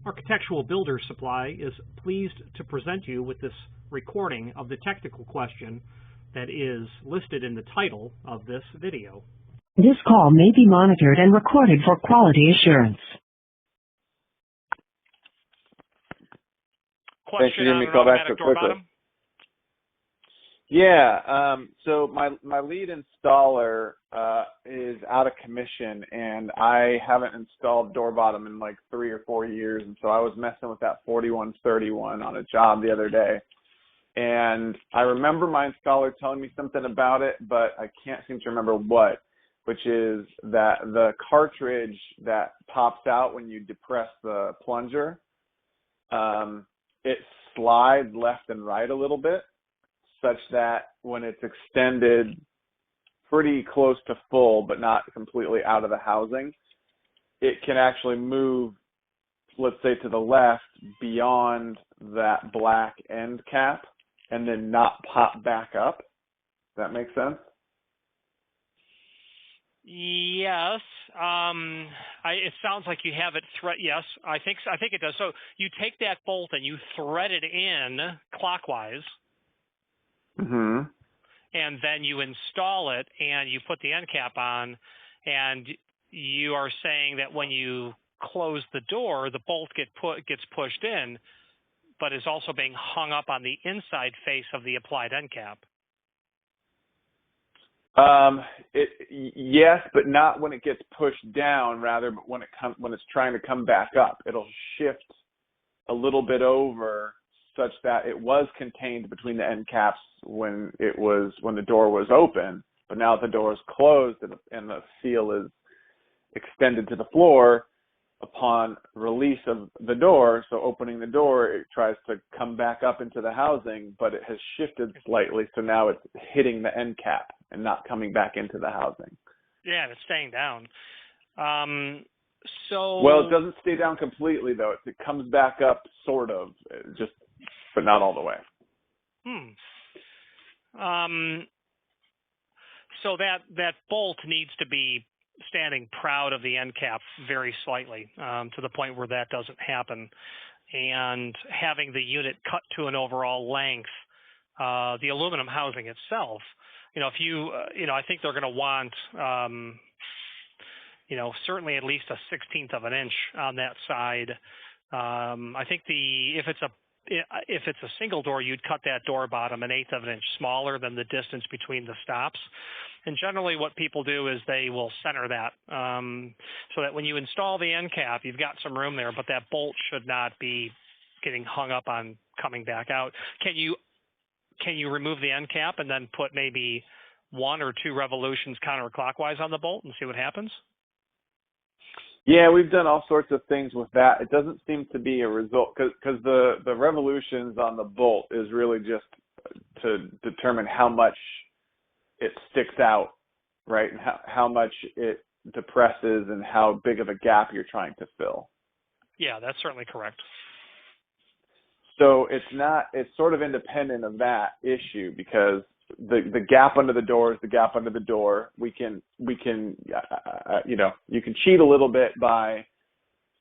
Architectural Builder Supply is pleased to present you with this recording of the technical question that is listed in the title of this video. This call may be monitored and recorded for quality assurance. Question on an automatic door bottom? Yeah, so my lead installer is out of commission, and I haven't installed door bottom in like 3 or 4 years, and so I was messing with that 4131 on a job the other day. And I remember my installer telling me something about it, but I can't seem to remember what, which is that the cartridge that pops out when you depress the plunger, it slides left and right a little bit, such that when it's extended pretty close to full but not completely out of the housing, it can actually move, let's say, to the left beyond that black end cap and then not pop back up. Does that make sense? Yes. It sounds like you have it yes, I think it does. So you take that bolt and you thread it in clockwise. Mm-hmm. And then you install it and you put the end cap on, and you are saying that when you close the door, the bolt gets pushed in, but is also being hung up on the inside face of the applied end cap. Yes, but not when it gets pushed down. Rather, but when it's trying to come back up, it'll shift a little bit over, such that it was contained between the end caps when the door was open, but now the door is closed and the seal is extended to the floor upon release of the door. So opening the door, it tries to come back up into the housing, but it has shifted slightly, so now it's hitting the end cap and not coming back into the housing. Yeah, it's staying down. Well, it doesn't stay down completely, though. It comes back up, sort of, but not all the way. So that bolt needs to be standing proud of the end cap very slightly, to the point where that doesn't happen. And having the unit cut to an overall length, the aluminum housing itself, if you, I think they're going to want, certainly at least a 1/16 of an inch on that side. I think if it's a single door, you'd cut that door bottom 1/8 of an inch smaller than the distance between the stops. And generally what people do is they will center that, so that when you install the end cap, you've got some room there, but that bolt should not be getting hung up on coming back out. Can you remove the end cap and then put maybe 1 or 2 revolutions counterclockwise on the bolt and see what happens? Yeah, we've done all sorts of things with that. It doesn't seem to be a result, because the revolutions on the bolt is really just to determine how much it sticks out, right, and how much it depresses and how big of a gap you're trying to fill. Yeah, that's certainly correct. So it's sort of independent of that issue, because the gap under the door is the gap under the door. We can you can cheat a little bit by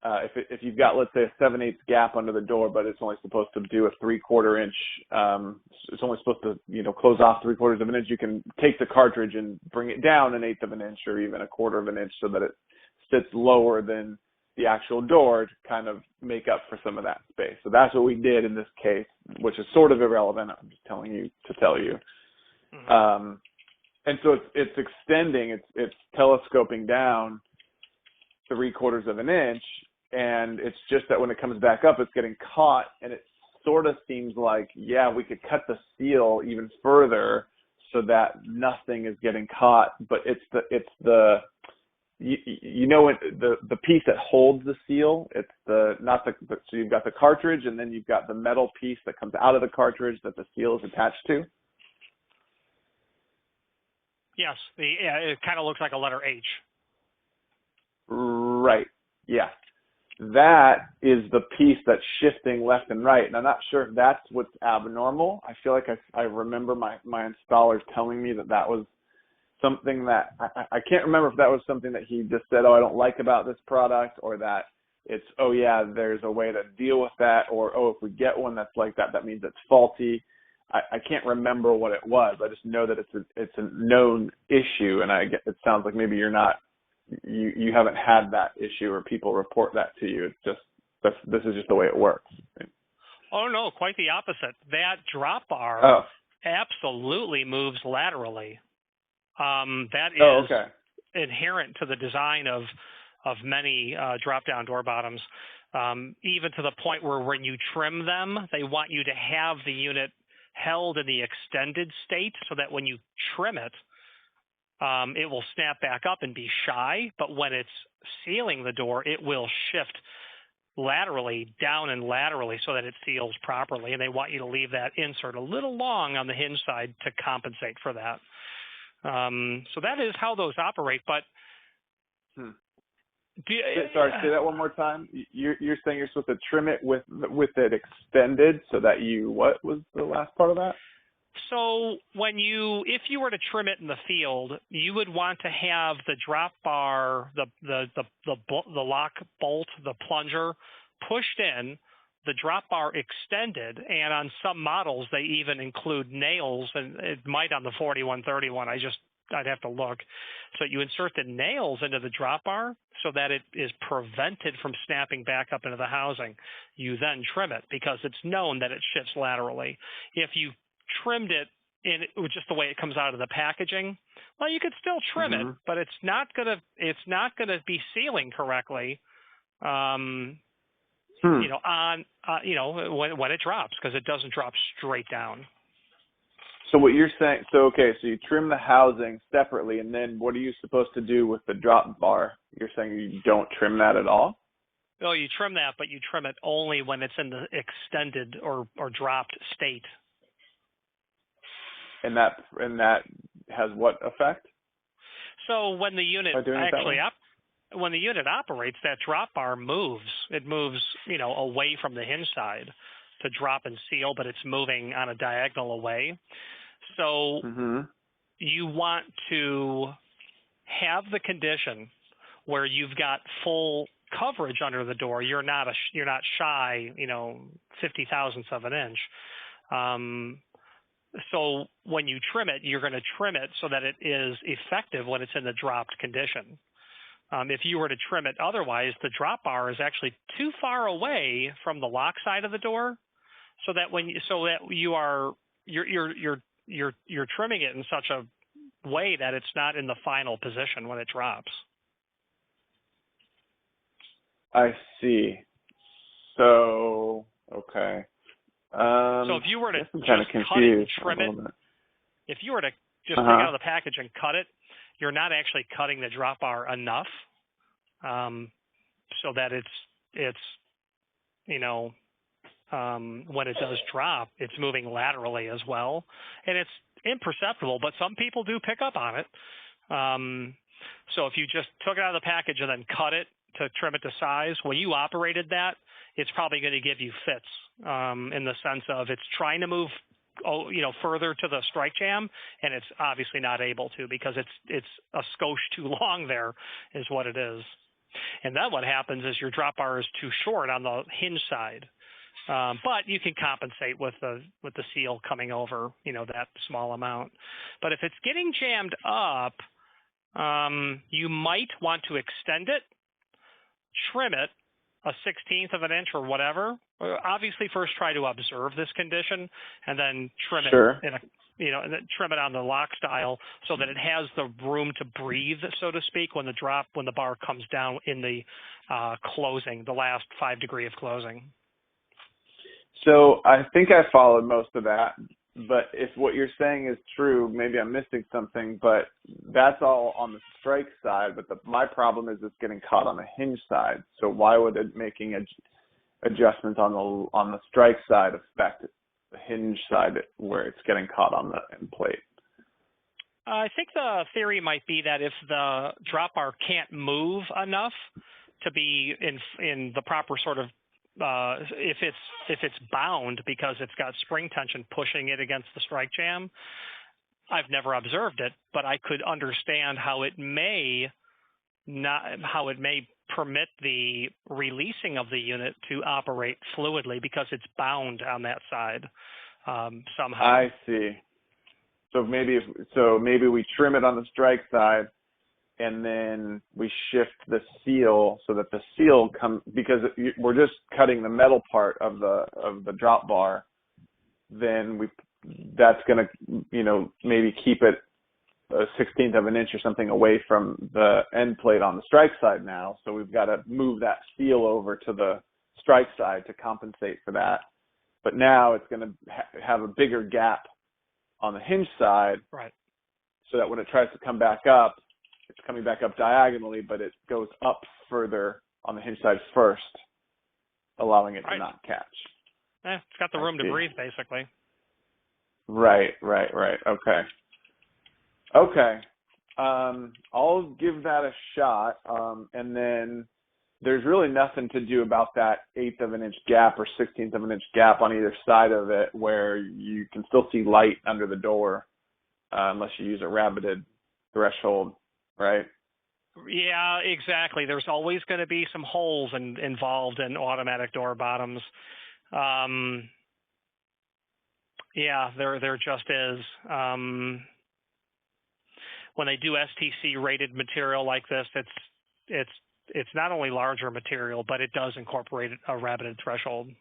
if you've got, let's say, a 7/8 gap under the door, but it's only supposed to do a 3/4 inch. It's only supposed to close off 3/4 of an inch. You can take the cartridge and bring it down 1/8 of an inch or even 1/4 of an inch so that it sits lower than the actual door to kind of make up for some of that space. So that's what we did in this case, which is sort of irrelevant. I'm just telling you to tell you. Mm-hmm. And so it's extending, it's telescoping down 3/4 of an inch, and it's just that when it comes back up, it's getting caught, and it sort of seems like, yeah, we could cut the seal even further so that nothing is getting caught, but it's the piece that holds the seal. It's so you've got the cartridge, and then you've got the metal piece that comes out of the cartridge that the seal is attached to. Yes, it kind of looks like a letter H. Right. Yeah. That is the piece that's shifting left and right. And I'm not sure if that's what's abnormal. I feel like I remember my installers telling me that was something that I can't remember if that was something that he just said, oh, I don't like about this product, or that it's, oh yeah, there's a way to deal with that, or, oh, if we get one that's like that, that means it's faulty. I can't remember what it was. I just know that it's a known issue, and it sounds like maybe you haven't had that issue or people report that to you. It's just, this is just the way it works. Oh no, quite the opposite. That drop bar absolutely moves laterally. That is inherent to the design of many drop-down door bottoms, even to the point where when you trim them, they want you to have the unit held in the extended state so that when you trim it, it will snap back up and be shy. But when it's sealing the door, it will shift laterally, down and laterally, so that it seals properly. And they want you to leave that insert a little long on the hinge side to compensate for that. So that is how those operate. But sorry, say that one more time. You're saying you're supposed to trim it with it extended so that what was the last part of that? So if you were to trim it in the field, you would want to have the drop bar, the lock bolt, the plunger pushed in, the drop bar extended, and on some models they even include nails, and it might on the 4131. I'd have to look. So you insert the nails into the drop bar so that it is prevented from snapping back up into the housing. You then trim it because it's known that it shifts laterally. If you trimmed it in just the way it comes out of the packaging, well, you could still trim it, but it's not gonna be sealing correctly. When it drops, because it doesn't drop straight down. So what you're saying, so you trim the housing separately, and then what are you supposed to do with the drop bar? You're saying you don't trim that at all? No, you trim that, but you trim it only when it's in the extended or dropped state. And that has what effect? So when the unit when the unit operates, that drop bar moves. It moves, away from the hinge side to drop and seal, but it's moving on a diagonal away. So you want to have the condition where you've got full coverage under the door. You're not shy, 50 thousandths of an inch. So when you trim it, you're going to trim it so that it is effective when it's in the dropped condition. If you were to trim it otherwise, the drop bar is actually too far away from the lock side of the door, so that you're trimming it in such a way that it's not in the final position when it drops. I see. So okay. So if you were to just kind of cut it and confused trim it, if you were to just take it out of the package and cut it, you're not actually cutting the drop bar enough, so that it's when it does drop, it's moving laterally as well, and it's imperceptible, but some people do pick up on it. So if you just took it out of the package and then cut it to trim it to size, when you operated that, it's probably going to give you fits, in the sense of it's trying to move further to the strike jam, and it's obviously not able to because it's a skosh too long there is what it is. And then what happens is your drop bar is too short on the hinge side. But you can compensate with the seal coming over, that small amount. But if it's getting jammed up, you might want to extend it, trim it a 1/16 of an inch or whatever. Obviously, first try to observe this condition, and then trim it and then trim it on the lock style so that it has the room to breathe, so to speak, when the bar comes down in the closing, the last 5 degree of closing. So I think I followed most of that, but if what you're saying is true, maybe I'm missing something, but that's all on the strike side, but my problem is it's getting caught on the hinge side. So why would it making adjustments on the strike side affect the hinge side where it's getting caught on the end plate? I think the theory might be that if the drop bar can't move enough to be in the proper sort of if it's bound because it's got spring tension pushing it against the strike jam. I've never observed it, but I could understand how it may permit the releasing of the unit to operate fluidly because it's bound on that side somehow. I see. So maybe we trim it on the strike side, and then we shift the seal so that the seal because we're just cutting the metal part of the drop bar. Then that's going to maybe keep it a 1/16 of an inch or something away from the end plate on the strike side now. So we've got to move that seal over to the strike side to compensate for that. But now it's going to have a bigger gap on the hinge side, right? So that when it tries to come back up, it's coming back up diagonally, but it goes up further on the hinge side first, allowing it to not catch. It's got the room to breathe, basically. Right. Okay. I'll give that a shot. And then there's really nothing to do about that 1/8 of an inch gap or 1/16 of an inch gap on either side of it where you can still see light under the door unless you use a rabbited threshold, right? Yeah, exactly. There's always going to be some holes involved in automatic door bottoms. Yeah, there just is. When they do STC rated material like this, it's not only larger material, but it does incorporate a rabbited threshold.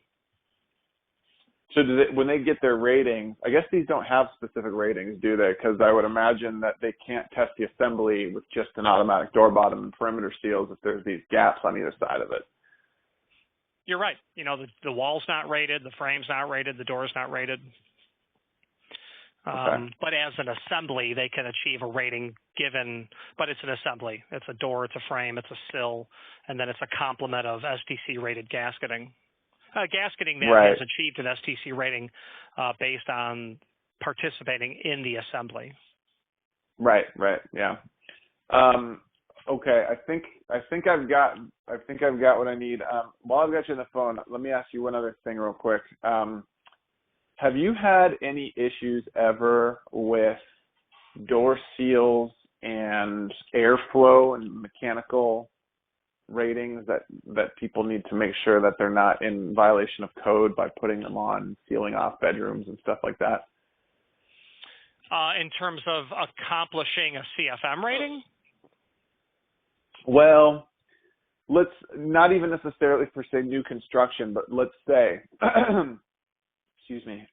So when they get their rating, I guess these don't have specific ratings, do they? Because I would imagine that they can't test the assembly with just an automatic door bottom and perimeter seals if there's these gaps on either side of it. You're right. The wall's not rated, the frame's not rated, the door's not rated. Okay. But as an assembly, they can achieve a rating but it's an assembly. It's a door, it's a frame, it's a sill, and then it's a complement of STC-rated gasketing. Gasketing that has achieved an STC rating based on participating in the assembly. Right, yeah. Okay, I think I've got what I need. While I've got you on the phone, let me ask you one other thing real quick. Have you had any issues ever with door seals and airflow and mechanical ratings that people need to make sure that they're not in violation of code by putting them on, sealing off bedrooms and stuff like that? In terms of accomplishing a CFM rating? Well, let's not even necessarily for say new construction, but let's say excuse me,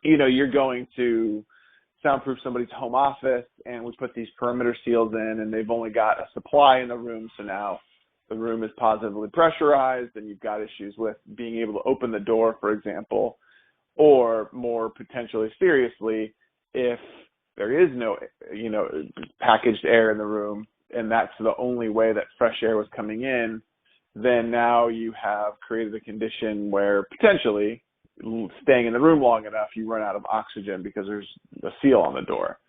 you're going to soundproof somebody's home office and we put these perimeter seals in and they've only got a supply in the room. So now the room is positively pressurized and you've got issues with being able to open the door, for example, or more potentially seriously, if there is no, packaged air in the room and that's the only way that fresh air was coming in, then now you have created a condition where potentially staying in the room long enough, you run out of oxygen because there's a seal on the door.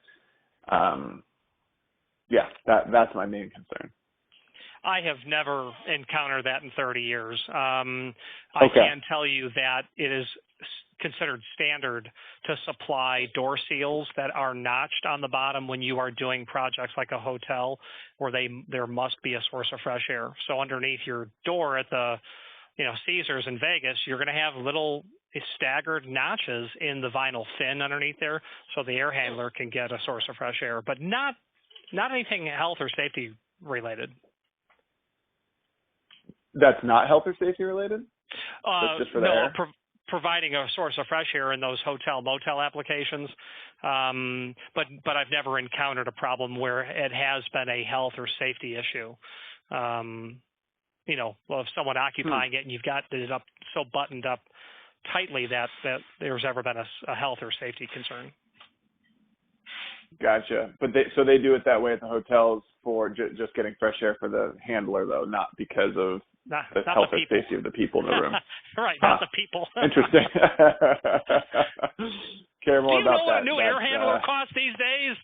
That's my main concern. I have never encountered that in 30 years. I Okay. can tell you that it is considered standard to supply door seals that are notched on the bottom when you are doing projects like a hotel where there must be a source of fresh air. So underneath your door at the Caesars in Vegas, you're going to have little staggered notches in the vinyl fin underneath there so the air handler can get a source of fresh air, but not anything health or safety related. That's not health or safety related? That's just for the air? Providing a source of fresh air in those hotel motel applications, but I've never encountered a problem where it has been a health or safety issue. If someone occupying it and you've got it up so buttoned up tightly that there's ever been a health or safety concern. Gotcha. But they do it that way at the hotels for just getting fresh air for the handler, though, not because of the health or safety of the people in the room. Right, not the people. Interesting. Care more about that. Do you know what a new air handler costs these days?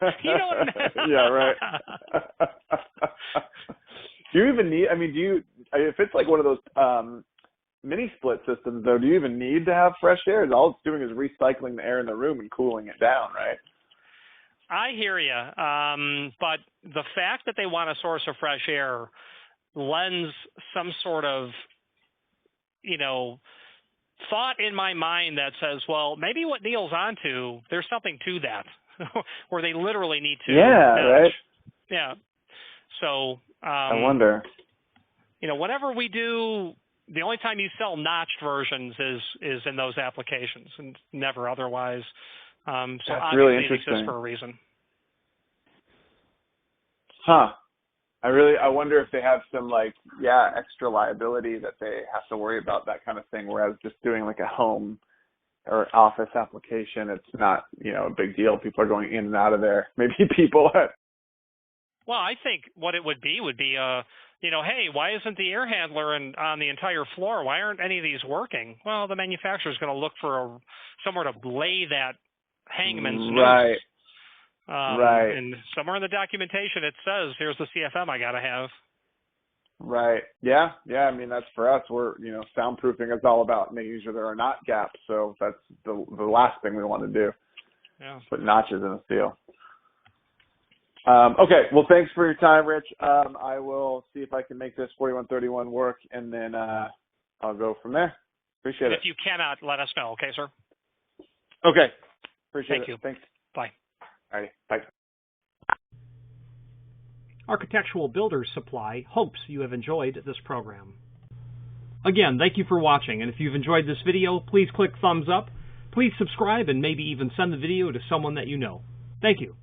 Yeah, right. Do you even need? If it's like one of those mini split systems, though, do you even need to have fresh air? All it's doing is recycling the air in the room and cooling it down, right? I hear you. But the fact that they want a source of fresh air lends some sort of, thought in my mind that says, well, maybe what Neil's onto, there's something to that, where they literally need to. Yeah, notch. right. Yeah. So I wonder. Whenever we do, the only time you sell notched versions is in those applications, and never otherwise. So That's obviously really it interesting. exists for a reason. Huh. I wonder if they have some extra liability that they have to worry about, that kind of thing, whereas just doing like a home or office application, it's not, a big deal. People are going in and out of there. Maybe people Well, I think what it would be, hey, why isn't the air handler on the entire floor? Why aren't any of these working? Well, the manufacturer's going to look for somewhere to lay that hangman's noose. Right. Right. And somewhere in the documentation it says, here's the CFM I got to have. Right. Yeah. Yeah. I mean, that's for us. We're, soundproofing is all about making sure there are not gaps. So that's the last thing we want to do. Yeah. Put notches in a seal. Okay. Well, thanks for your time, Rich. I will see if I can make this 4131 work, and then I'll go from there. Appreciate it. If you cannot, let us know. Okay, sir? Okay. Appreciate it. Thank you. Thanks. Bye. All right. Bye. Architectural Builders Supply hopes you have enjoyed this program. Again, thank you for watching, and if you've enjoyed this video, please click thumbs up, please subscribe, and maybe even send the video to someone that you know. Thank you.